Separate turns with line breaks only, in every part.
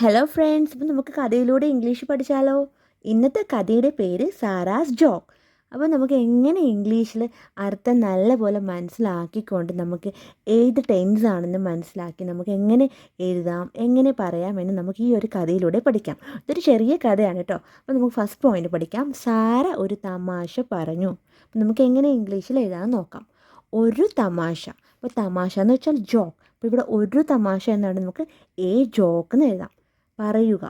Hello friends, ഇപ്പം നമുക്ക് കഥയിലൂടെ ഇംഗ്ലീഷ് പഠിച്ചാലോ? ഇന്നത്തെ കഥയുടെ പേര് സാറാസ് ജോക്ക്. അപ്പോൾ നമുക്ക് എങ്ങനെ ഇംഗ്ലീഷിൽ അർത്ഥം നല്ലപോലെ മനസ്സിലാക്കിക്കൊണ്ട് നമുക്ക് ഏത് ടെൻസ് ആണെന്ന് മനസ്സിലാക്കി നമുക്ക് എങ്ങനെ എഴുതാം, എങ്ങനെ പറയാമെന്ന് നമുക്ക് ഈ ഒരു കഥയിലൂടെ പഠിക്കാം. ഇതൊരു ചെറിയ കഥയാണ് കേട്ടോ. അപ്പോൾ നമുക്ക് ഫസ്റ്റ് പോയിന്റ് പഠിക്കാം. സാറ ഒരു തമാശ പറഞ്ഞു. അപ്പോൾ നമുക്ക് എങ്ങനെ ഇംഗ്ലീഷിൽ എഴുതാൻ നോക്കാം. ഒരു തമാശ. അപ്പോൾ തമാശ എന്ന് വെച്ചാൽ ജോക്ക്. അപ്പോൾ ഇവിടെ ഒരു തമാശ എന്നാണ് നമുക്ക് എ ജോക്ക് എന്ന് എഴുതാം. പറയുക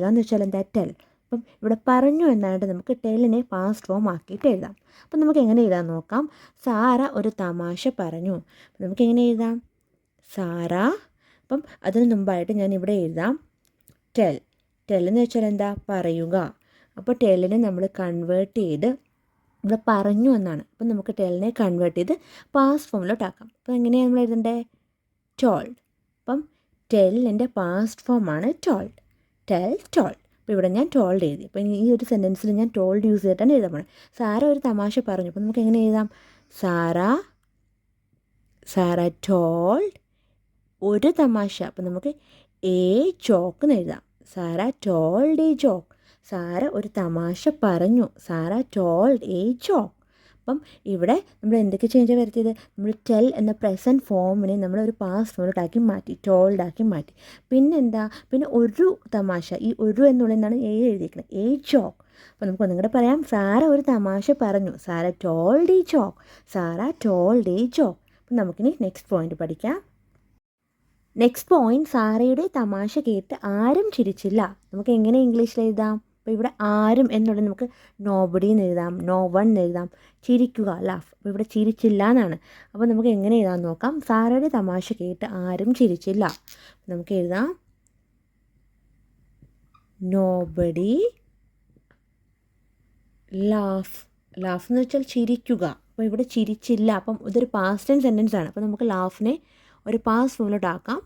എന്ന് വെച്ചാൽ എന്താ? ടെൽ. അപ്പം ഇവിടെ പറഞ്ഞു എന്നായിട്ട് നമുക്ക് ടെല്ലിനെ പാസ്റ്റ് ഫോം ആക്കിയിട്ട് എഴുതാം. അപ്പം നമുക്ക് എങ്ങനെ എഴുതാൻ നോക്കാം. സാറ ഒരു തമാശ പറഞ്ഞു. അപ്പം നമുക്ക് എങ്ങനെ എഴുതാം? സാറ. അപ്പം അതിന് മുമ്പായിട്ട് ഞാൻ ഇവിടെ എഴുതാം ടെൽ. ടെൽ എന്ന് വെച്ചാൽ എന്താ? പറയുക. അപ്പോൾ ടെല്ലിനെ നമ്മൾ കൺവേർട്ട് ചെയ്ത് ഇവിടെ പറഞ്ഞു എന്നാണ്. അപ്പം നമുക്ക് ടെല്ലിനെ കൺവേർട്ട് ചെയ്ത് പാസ്റ്റ് ഫോമിലോട്ടാക്കാം. അപ്പോൾ എങ്ങനെയാണ് നമ്മൾ എഴുതണ്ടേ? ടോൾഡ്. അപ്പം ടെല്ലിൻ്റെ പാസ്റ്റ് ഫോമാണ് ടോൾഡ്. Tell, told. അപ്പോൾ ഇവിടെ ഞാൻ ടോൾഡ് എഴുതി. അപ്പോൾ ഈ ഒരു സെൻറ്റൻസിൽ ഞാൻ ടോൾഡ് യൂസ് ചെയ്തിട്ടാണ് എഴുതാൻ പോകുന്നത്. സാറ ഒരു തമാശ പറഞ്ഞു. അപ്പോൾ നമുക്ക് എങ്ങനെ എഴുതാം? സാറ ടോൾഡ് ഒരു തമാശ. അപ്പോൾ നമുക്ക് എ ജോക്ക് എന്ന് എഴുതാം. Sarah told a joke. Sarah ഒരു തമാശ പറഞ്ഞു. Sarah told a joke. അപ്പം ഇവിടെ നമ്മൾ എന്തൊക്കെ ചേഞ്ച് വരുത്തിയത്? നമ്മൾ ടെൽ എന്ന പ്രസൻറ്റ് ഫോമിനെ നമ്മളൊരു പാസ്റ്റ് ഫോമിലോട്ടാക്കി മാറ്റി, ടോൾഡാക്കി മാറ്റി. പിന്നെന്താ? പിന്നെ ഒരു തമാശ. ഈ ഒരു എന്നുള്ളതാണ് എ എഴുതിയിരിക്കുന്നത്. A joke. അപ്പോൾ നമുക്ക് ഒന്നും കൂടെ പറയാം. സാറ ഒരു തമാശ പറഞ്ഞു. Sarah told a joke. Sarah told a joke. അപ്പം നമുക്കിനി നെക്സ്റ്റ് പോയിന്റ് പഠിക്കാം. നെക്സ്റ്റ് പോയിന്റ്, സാറയുടെ തമാശ കേട്ട് ആരും ചിരിച്ചില്ല. നമുക്ക് എങ്ങനെ ഇംഗ്ലീഷിൽ എഴുതാം? അപ്പോൾ ഇവിടെ ആരും എന്നുള്ളത് നമുക്ക് നോബഡി എന്ന് എഴുതാം, നോ വൺ എന്ന് എഴുതാം. ചിരിക്കുക, ലാഫ്. അപ്പോൾ ഇവിടെ ചിരിച്ചില്ല എന്നാണ്. അപ്പോൾ നമുക്ക് എങ്ങനെ എഴുതാൻ നോക്കാം. സാറയുടെ തമാശ കേട്ട് ആരും ചിരിച്ചില്ല. നമുക്ക് എഴുതാം നോബഡി ലാഫ്. ലാഫ് എന്ന് വെച്ചാൽ ചിരിക്കുക. അപ്പോൾ ഇവിടെ ചിരിച്ചില്ല. അപ്പം ഇതൊരു പാസ്റ്റ് ടെൻസ് സെൻറ്റൻസ് ആണ്. അപ്പോൾ നമുക്ക് ലാഫിനെ ഒരു പാസ്റ്റ് ഫോമിലോട്ട് ആക്കാം.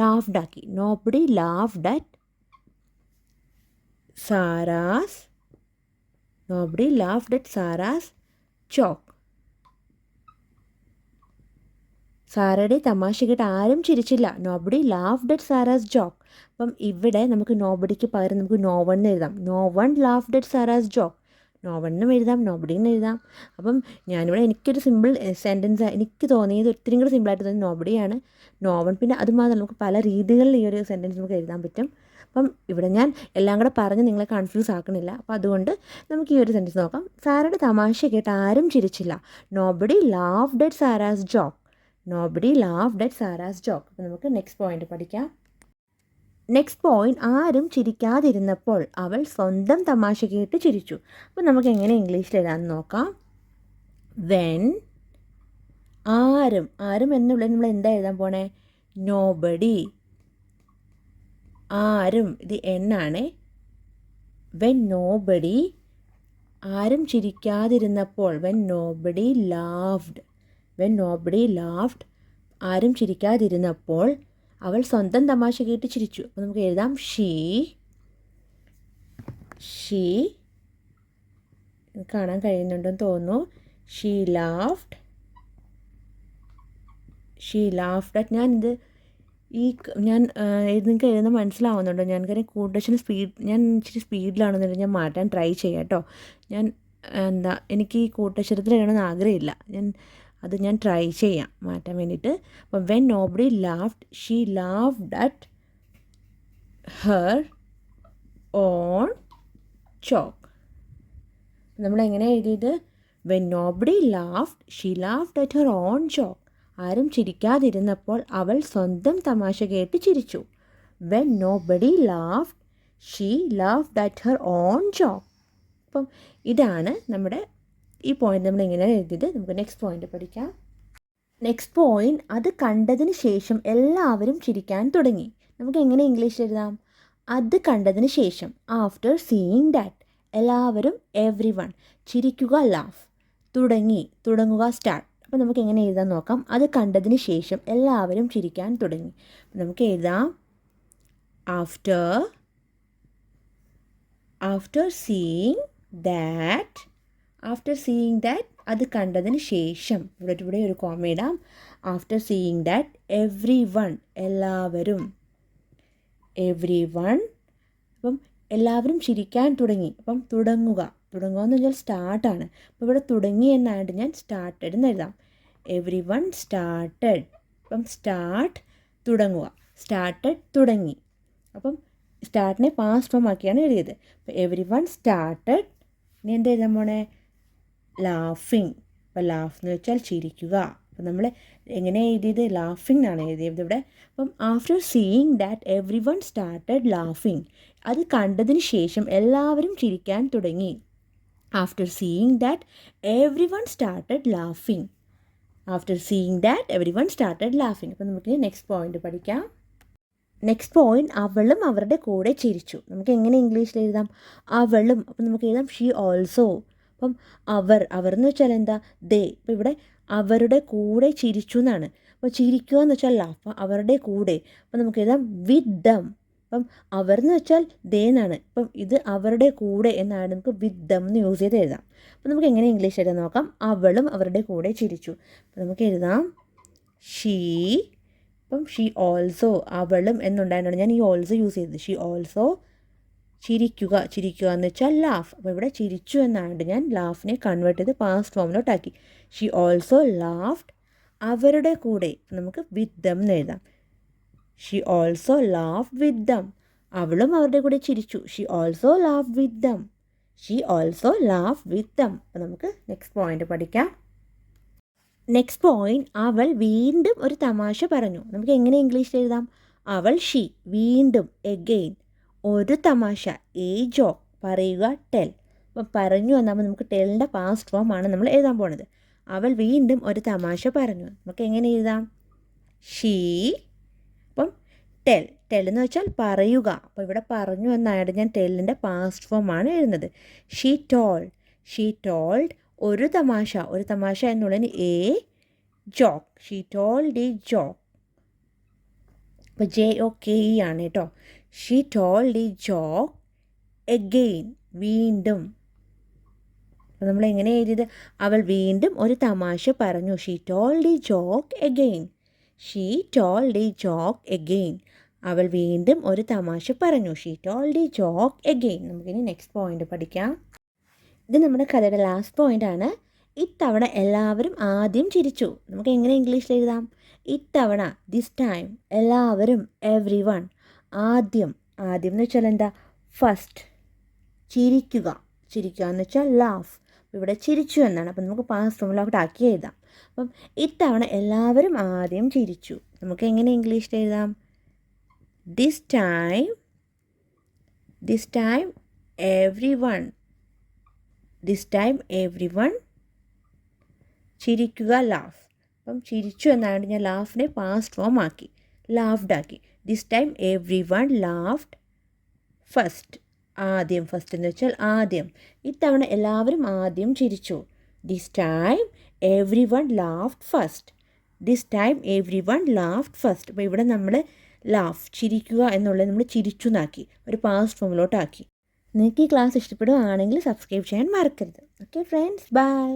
ലാഫ്ഡ് ആക്കി. Nobody laughed at Sara's. Nobody laughed at Sara's joke. സാറയുടെ തമാശ കേട്ട് ആരും ചിരിച്ചില്ല. Nobody laughed at Sara's joke. അപ്പം ഇവിടെ നമുക്ക് നോബഡിക്ക് പകരം നമുക്ക് നോ വൺ എന്ന് എഴുതാം. No one laughed at Sara's joke. No വണ്ണും എഴുതാം, നോബഡി എന്ന് എഴുതാം. അപ്പം ഞാനിവിടെ എനിക്കൊരു സിമ്പിൾ സെൻറ്റൻസ് എനിക്ക് തോന്നിയത് ഒത്തിരി കൂടി സിമ്പിളായിട്ട് തോന്നി നോബഡിയാണ്. No one. പിന്നെ അതുമാത്രം നമുക്ക് പല രീതികളിൽ ഈ ഒരു സെൻറ്റൻസ് നമുക്ക് എഴുതാൻ പറ്റും. അപ്പം ഇവിടെ ഞാൻ എല്ലാം കൂടെ പറഞ്ഞ് നിങ്ങളെ കൺഫ്യൂസ് ആക്കണില്ല. അപ്പോൾ അതുകൊണ്ട് നമുക്ക് ഈ ഒരു സെൻറ്റൻസ് നോക്കാം. സാറയുടെ തമാശ കേട്ട് ആരും ചിരിച്ചില്ല. Nobody laughed at Sara's joke. Nobody laughed at Sara's joke. അപ്പോൾ നമുക്ക് നെക്സ്റ്റ് പോയിന്റ് പഠിക്കാം. നെക്സ്റ്റ് പോയിന്റ്, ആരും ചിരിക്കാതിരുന്നപ്പോൾ അവൾ സ്വന്തം തമാശ കേട്ട് ചിരിച്ചു. അപ്പോൾ നമുക്ക് എങ്ങനെ ഇംഗ്ലീഷിൽ എഴുതാൻ നോക്കാം. വെൻ. ആരും എന്നുള്ളത് നമ്മൾ എന്താ എഴുതാൻ പോണേ? നോബഡി. ആരും, ഇത് എന്നാണ്. വെൻ നോബഡി, ആരും ചിരിക്കാതിരുന്നപ്പോൾ. When nobody laughed. When nobody laughed, ആരും ചിരിക്കാതിരുന്നപ്പോൾ അവൾ സ്വന്തം തമാശ കേട്ട് ചിരിച്ചു. അപ്പോൾ നമുക്ക് എഴുതാം ഷീ. കാണാൻ കഴിയുന്നുണ്ടെന്ന് തോന്നുന്നു. She laughed at. ഞാനിത് നിങ്ങൾക്ക് എഴുതുന്ന മനസ്സിലാവുന്നുണ്ടോ? ഞാൻ കാര്യം കൂടുതൽ ഞാൻ ഇച്ചിരി സ്പീഡിലാണെന്നുണ്ടെങ്കിൽ ഞാൻ മാറ്റാൻ ട്രൈ ചെയ്യാം കേട്ടോ. എനിക്ക് ഈ കൂട്ടക്ഷരത്തിൽ എഴുതണമെന്ന് ആഗ്രഹമില്ല. ഞാൻ ട്രൈ ചെയ്യാം മാറ്റാൻ വേണ്ടിയിട്ട്. അപ്പം when nobody laughed, she laughed at her own joke. നമ്മളെങ്ങനെ എഴുതിയത്? When nobody laughed, she laughed at her own joke. ആരും ചിരിക്കാതിരുന്നപ്പോൾ അവൾ സ്വന്തം തമാശ കേട്ട് ചിരിച്ചു. When nobody laughed, she laughed at her own joke. അപ്പം ഇതാണ് നമ്മുടെ ഈ പോയിന്റ് നമ്മൾ എങ്ങനെ എഴുതിയത്. നമുക്ക് നെക്സ്റ്റ് പോയിന്റ് പഠിക്കാം. നെക്സ്റ്റ് പോയിന്റ്, അത് കണ്ടതിന് ശേഷം എല്ലാവരും ചിരിക്കാൻ തുടങ്ങി. നമുക്ക് എങ്ങനെ ഇംഗ്ലീഷിൽ എഴുതാം? അത് കണ്ടതിന് ശേഷം. After seeing that. എല്ലാവരും, എവ്രി വൺ. ചിരിക്കുക, ലാഫ്. തുടങ്ങുക, സ്റ്റാർട്ട്. അപ്പോൾ നമുക്ക് എങ്ങനെ എഴുതാൻ നോക്കാം. അത് കണ്ടതിന് ശേഷം എല്ലാവരും ചിരിക്കാൻ തുടങ്ങി. നമുക്ക് എഴുതാം ആഫ്റ്റർ സീയിങ് ദാറ്റ്. അത് കണ്ടതിന് ശേഷം. ഇവിടെ ഒരു കോമ ഇടാം. After seeing that, everyone, എല്ലാവരും. Everyone. അപ്പം എല്ലാവരും ചിരിക്കാൻ തുടങ്ങി. അപ്പം തുടങ്ങുക എന്ന് വെച്ചാൽ സ്റ്റാർട്ടാണ്. അപ്പോൾ ഇവിടെ തുടങ്ങി എന്നായിട്ട് ഞാൻ സ്റ്റാർട്ടഡ് എന്ന് എഴുതാം. Every one started. അപ്പം സ്റ്റാർട്ട് തുടങ്ങുക, സ്റ്റാർട്ടഡ് തുടങ്ങി. അപ്പം സ്റ്റാർട്ടിനെ പാസ്റ്റ് ഫോം ആക്കിയാണ് എഴുതിയത്. അപ്പോൾ എവ്രി വൺ സ്റ്റാർട്ടഡ്. ഇനി എന്താ എഴുതാൻ പോണേ? ലാഫിങ്. അപ്പോൾ ലാഫ് എന്ന് വെച്ചാൽ ചിരിക്കുക. അപ്പം നമ്മൾ എങ്ങനെ എഴുതിയത്? ലാഫിംഗ് എന്നാണ് എഴുതിയത് ഇവിടെ. അപ്പം after seeing that everyone started ലാഫിങ്. അത് കണ്ടതിന് ശേഷം എല്ലാവരും ചിരിക്കാൻ തുടങ്ങി. After seeing that everyone started ലാഫിങ്. After seeing that everyone started ലാഫിങ്. അപ്പം നമുക്ക് നെക്സ്റ്റ് പോയിന്റ് പഠിക്കാം. നെക്സ്റ്റ് പോയിന്റ്, അവളും അവരുടെ കൂടെ ചിരിച്ചു. നമുക്ക് എങ്ങനെ ഇംഗ്ലീഷിൽ എഴുതാം? അവളും. അപ്പം നമുക്ക് എഴുതാം ഷീ ഓൾസോ. അപ്പം അവർ എന്ന് വെച്ചാൽ എന്താ? ദേ. അപ്പോൾ ഇവിടെ അവരുടെ കൂടെ ചിരിച്ചു എന്നാണ്. അപ്പോൾ ചിരിക്കുക എന്ന് വെച്ചാൽ ലാഫ്, അവരുടെ കൂടെ. അപ്പം നമുക്ക് എഴുതാം വിത്ത് ദം. അപ്പം അവർ എന്ന് വെച്ചാൽ ദേ എന്നാണ്. അപ്പം ഇത് അവരുടെ കൂടെ എന്നാണ് നമുക്ക് വിത്ത് ദം എന്ന് യൂസ് ചെയ്ത് എഴുതാം. അപ്പം നമുക്ക് എങ്ങനെ ഇംഗ്ലീഷ് എഴുതാൻ നോക്കാം? അവളും അവരുടെ കൂടെ ചിരിച്ചു. അപ്പം നമുക്ക് എഴുതാം ഷീ. അപ്പം ഷീ ഓൾസോ, അവളും എന്നുണ്ടായതുകൊണ്ട് ഞാൻ ഈ ഓൾസോ യൂസ് ചെയ്തത്. ഷീ ഓൾസോ ചിരിക്കുക എന്ന് വെച്ചാൽ ലാഫ്. അപ്പോൾ ഇവിടെ ചിരിച്ചു എന്നാണ്ട് ഞാൻ ലാഫിനെ കൺവേർട്ട് ചെയ്ത് പാസ്റ്റ് ഫോമിലോട്ടാക്കി. She also laughed. അവരുടെ കൂടെ നമുക്ക് വിത്ത് ദം എന്ന് എഴുതാം. She also laughed with them. അവളും അവരുടെ കൂടെ ചിരിച്ചു. She also laughed with them. She also laughed with them. അപ്പോൾ നമുക്ക് നെക്സ്റ്റ് പോയിന്റ് പഠിക്കാം. നെക്സ്റ്റ് പോയിന്റ്, അവൾ വീണ്ടും ഒരു തമാശ പറഞ്ഞു. നമുക്ക് എങ്ങനെ ഇംഗ്ലീഷിൽ എഴുതാം? അവൾ ഷീ. വീണ്ടും എഗെയിൻ. ഒരു തമാശ എ ജോക്ക്. പറയുക ടെൽ. അപ്പം പറഞ്ഞു എന്നാകുമ്പോൾ നമുക്ക് ടെലിൻ്റെ പാസ്റ്റ് ഫോം ആണ് നമ്മൾ എഴുതാൻ പോണത്. അവൾ വീണ്ടും ഒരു തമാശ പറഞ്ഞു. നമുക്ക് എങ്ങനെ എഴുതാം? ഷീ. അപ്പം ടെൽ എന്ന് വെച്ചാൽ പറയുക. അപ്പോൾ ഇവിടെ പറഞ്ഞു എന്നായിട്ട് ഞാൻ ടെല്ലിൻ്റെ പാസ്റ്റ് ഫോം ആണ് എഴുതുന്നത്. ഷീ ടോൾഡ് ഒരു തമാശ എന്നുള്ളതിന് A joke. She told a joke. അപ്പോൾ JOKE ആണ് കേട്ടോ. She told a joke again. വീണ്ടും. അപ്പോൾ നമ്മൾ എങ്ങനെ എഴുതിയത്? അവൾ വീണ്ടും ഒരു തമാശ പറഞ്ഞു. She told a joke again. She told a joke again. അവൾ വീണ്ടും ഒരു തമാശ പറഞ്ഞു. She told a joke again. നമുക്കിനി നെക്സ്റ്റ് പോയിന്റ് പഠിക്കാം. ഇത് നമ്മുടെ കഥയുടെ ലാസ്റ്റ് പോയിന്റ് ആണ്. ഇത്തവണ എല്ലാവരും ആദ്യം ചിരിച്ചു. നമുക്ക് എങ്ങനെ ഇംഗ്ലീഷിൽ എഴുതാം? ഇത്തവണ, ദിസ് ടൈം. എല്ലാവരും, എവ്രി വൺ. ആദ്യം എന്ന് വെച്ചാൽ എന്താ? ഫസ്റ്റ്. ചിരിക്കുക എന്ന് വെച്ചാൽ ലാഫ്. ഇവിടെ ചിരിച്ചു എന്നാണ്. അപ്പം നമുക്ക് പാസ്റ്റ് ഫോമിലോട്ട് ആക്കി എഴുതാം. അപ്പം ഇത്തവണ എല്ലാവരും ആദ്യം ചിരിച്ചു. നമുക്ക് എങ്ങനെ ഇംഗ്ലീഷിൽ എഴുതാം? This time every one. This time every one. ചിരിക്കുക ലാഫ്. അപ്പം ചിരിച്ചു എന്നാണ് ഞാൻ ലാഫിനെ പാസ്റ്റ് ഫോം ആക്കി, ലാഫ്ഡ് ആക്കി. This time every one laughed first. ആദ്യം. ഫസ്റ്റ് എന്ന് വെച്ചാൽ ആദ്യം. ഇത്തവണ എല്ലാവരും ആദ്യം ചിരിച്ചു. This time every one laughed first. This time every one laughed first. അപ്പോൾ ഇവിടെ നമ്മൾ ലാഫ്, ചിരിക്കുക എന്നുള്ളത് നമ്മൾ ചിരിച്ചു എന്നാക്കി, ഒരു പാസ്റ്റ് ഫോമിലോട്ടാക്കി. നിങ്ങൾക്ക് ഈ ക്ലാസ് ഇഷ്ടപ്പെടുകയാണെങ്കിൽ സബ്സ്ക്രൈബ് ചെയ്യാൻ മറക്കരുത്. Okay friends, by.